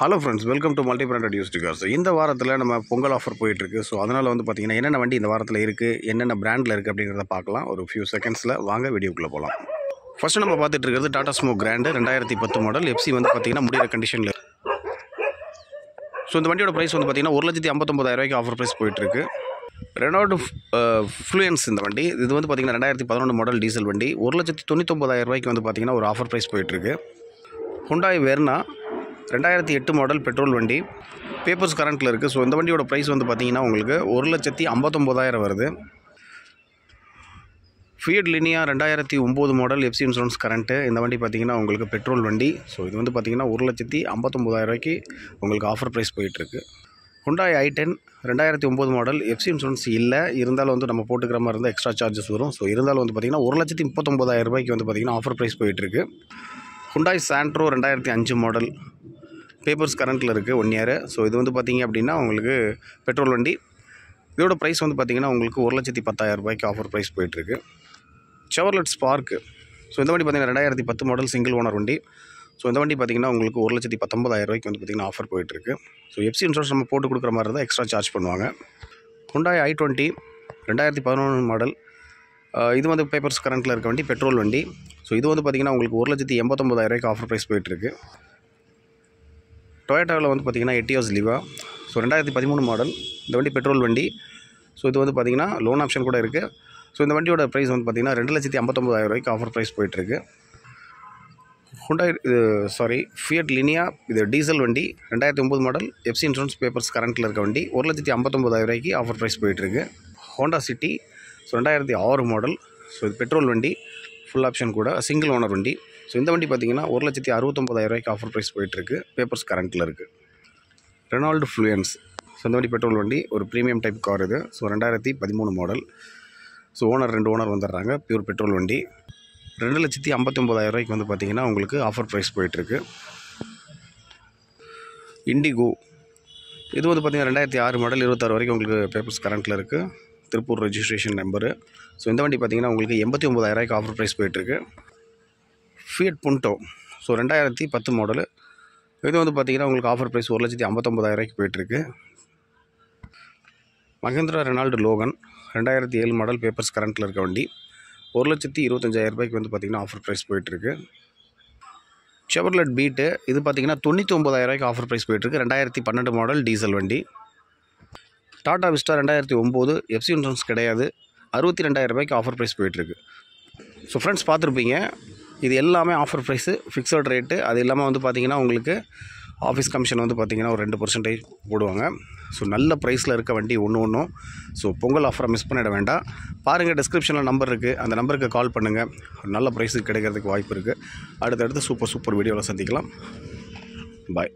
Hello friends, welcome to multi branded used cars. இந்த வாரத்தில் நம்ம பொங்கல் ஆஃபர் போயிட்டுருக்கு. ஸோ அதனால் வந்து பார்த்திங்கன்னா என்னென்ன வண்டி இந்த வாரத்தில் இருக்குது, என்னென்ன பிராண்டில் இருக்குது அப்படிங்கிறத பார்க்கலாம். ஒரு ஃபியூ செகண்ட்ஸில் வாங்க வீடியோக்குள்ளே போகலாம். ஃபஸ்ட்டு நம்ம பார்த்துட்டு இருக்கிறது டாடா ஸ்மோக் கிராண்டு 2010 மாடல். எஃப்சி வந்து பார்த்திங்கன்னா முடிகிற கண்டிஷனில். ஸோ இந்த வண்டியோட ப்ரைஸ் வந்து பார்த்திங்கன்னா 1,59,000 ஆஃபர் ப்ரைஸ் போயிட்டுருக்கு. ரெனால்டு ஃப்ளூயன்ஸ் இந்த வண்டி. இது வந்து பார்த்திங்கன்னா 2011 மாடல் டீசல் வண்டி. 1,99,000 வந்து பார்த்திங்கன்னா ஒரு ஆஃபர் ப்ரைஸ் போயிட்டுருக்கு. ஹுண்டாய் வெர்னா 2008 மாடல் பெட்ரோல் வண்டி. பேப்பர்ஸ் கரண்ட்டில் இருக்குது. ஸோ இந்த வண்டியோட ப்ரைஸ் வந்து பார்த்திங்கன்னா உங்களுக்கு 1,59,000 வருது. Fiat Linea 2009 model FC insurance current. இந்த வண்டி பார்த்திங்கன்னா உங்களுக்கு பெட்ரோல் வண்டி. ஸோ இது வந்து பார்த்திங்கன்னா 1,59,000 உங்களுக்கு ஆஃபர் ப்ரைஸ் போயிட்டுருக்கு. Hyundai i10 2009 model FC insurance இல்லை, இருந்தாலும் வந்து நம்ம போட்டுக்கிற மாதிரி இருந்தால் எக்ஸ்ட்ரா சார்ஜஸ் வரும். ஸோ இருந்தாலும் வந்து பார்த்திங்கன்னா 1,39,000 வந்து பார்த்திங்கன்னா ஆஃபர் ப்ரைஸ் போயிட்டுருக்கு. ஹுண்டாய் சாண்ட்ரோ 2005 மாடல் பேப்பர்ஸ் கரண்ட்டில் இருக்குது, 1 இயர். ஸோ இது வந்து பார்த்திங்க அப்படின்னா உங்களுக்கு பெட்ரோல் வண்டி. இதோட ப்ரைஸ் வந்து பார்த்திங்கன்னா உங்களுக்கு 1,10,000 ஆஃபர் ப்ரைஸ் போயிட்டுருக்கு. Chevrolet spark. ஸோ இந்த வண்டி பார்த்திங்கன்னா 2010 மாடல் சிங்கிள் ஓனர் வண்டி. ஸோ இந்த வண்டி பார்த்திங்கன்னா உங்களுக்கு 1,19,000 வந்து பார்த்திங்கன்னா ஆஃபர் போயிட்டுருக்கு. ஸோ எஃப்சி இன்சூரன்ஸ் நம்ம போட்டு கொடுக்குற மாதிரி இருந்தால் எக்ஸ்ட்ரா சார்ஜ் பண்ணுவாங்க. Hyundai i20 2011 model. இது வந்து பேப்பர்ஸ் கரண்ட்டில் இருக்க வண்டி, பெட்ரோல் வண்டி. ஸோ இது வந்து பார்த்திங்கன்னா உங்களுக்கு 1,89,000 ஆஃபர் ப்ரைஸ் போயிட்டுருக்கு. டொயோட்டாவில் வந்து பார்த்திங்கன்னா எட்டியோஸ் லிவா. So 2013 model. இந்த வண்டி பெட்ரோல் வண்டி. ஸோ இது வந்து பார்த்திங்கன்னா லோன் ஆப்ஷன் கூட இருக்குது. ஸோ இந்த வண்டியோட ப்ரைஸ் வந்து பார்த்திங்கன்னா 2,59,000 ஆஃபர் ப்ரைஸ் போயிட்டுருக்கு. Hyundai Fiat Linea. இது டீசல் வண்டி, 2009 மாடல் எஃப்சி இன்சூரன்ஸ் பேப்பர்ஸ் கரண்ட்டில் இருக்க வண்டி. 1,59,000 ஆஃபர் ப்ரைஸ் போயிட்டுருக்கு. Honda city. So 2006 model. So இது பெட்ரோல் வண்டி, ஃபுல் ஆப்ஷன் கூட, சிங்கிள் ஓனர் வண்டி. ஸோ இந்த வண்டி பார்த்திங்கன்னா 1,69,000 ஆஃபர் ப்ரைஸ் போயிட்டுருக்கு. பேப்பர்ஸ் கரண்ட்டில் இருக்குது. Renault fluence. ஸோ இந்த வண்டி பெட்ரோல் வண்டி, ஒரு ப்ரீமியம் டைப் கார் இது. So 2013 model. So owner 2 owner வந்துடுறாங்க. பியூர் பெட்ரோல் வண்டி. 2,59,000 வந்து பார்த்திங்கன்னா உங்களுக்கு ஆஃபர் ப்ரைஸ் போயிட்டுருக்கு. இண்டிகோ. இது வந்து பார்த்திங்கன்னா 2006 மாடல், 26 வரைக்கும் உங்களுக்கு பேப்பர்ஸ் கரண்ட்டில் இருக்குது. Tiruppur registration number. ஸோ இந்த வண்டி பார்த்திங்கன்னா உங்களுக்கு 89,000 ஆஃபர் ப்ரைஸ் போயிட்டுருக்கு. ஃபியட் புண்டோ. So 2010 model. இது வந்து பார்த்திங்கன்னா உங்களுக்கு ஆஃபர் ப்ரைஸ் 1,59,000 போயிட்டுருக்கு. Mahindra Renault Logan 2007 model papers கரண்ட்டில் இருக்க வண்டி. 1,25,000 வந்து பார்த்திங்கன்னா ஆஃபர் ப்ரைஸ் போயிட்டுருக்கு. Chevrolet beat. இது பார்த்திங்கன்னா 99,000 ஆஃபர் ப்ரைஸ் போயிட்டுருக்கு. 2012 மாடல் டீசல் வண்டி. டாடா விஸ்டா 2009 எஃப்சி இன்சூரன்ஸ் கிடையாது, 62,000 ஆஃபர் ப்ரைஸ் போயிட்டுருக்கு. ஸோ ஃப்ரெண்ட்ஸ், பார்த்துருப்பீங்க, இது எல்லாமே ஆஃபர் ப்ரைஸு, ஃபிக்ஸட் ரேட்டு. அது இல்லாமல் வந்து பார்த்திங்கன்னா உங்களுக்கு ஆஃபீஸ் கமிஷன் வந்து பார்த்திங்கன்னா ஒரு 2% போடுவாங்க. ஸோ நல்ல ப்ரைஸில் இருக்க வண்டி ஒன்றும். ஸோ பொங்கல் ஆஃபரை மிஸ் பண்ணிட வேண்டாம். பாருங்கள், டிஸ்கிரிப்ஷனில் நம்பர் இருக்குது, அந்த நம்பருக்கு கால் பண்ணுங்கள். நல்ல ப்ரைஸுக்கு கிடைக்கிறதுக்கு வாய்ப்பு இருக்குது. அடுத்தடுத்து சூப்பர் வீடியோவில் சந்திக்கலாம். பாய்.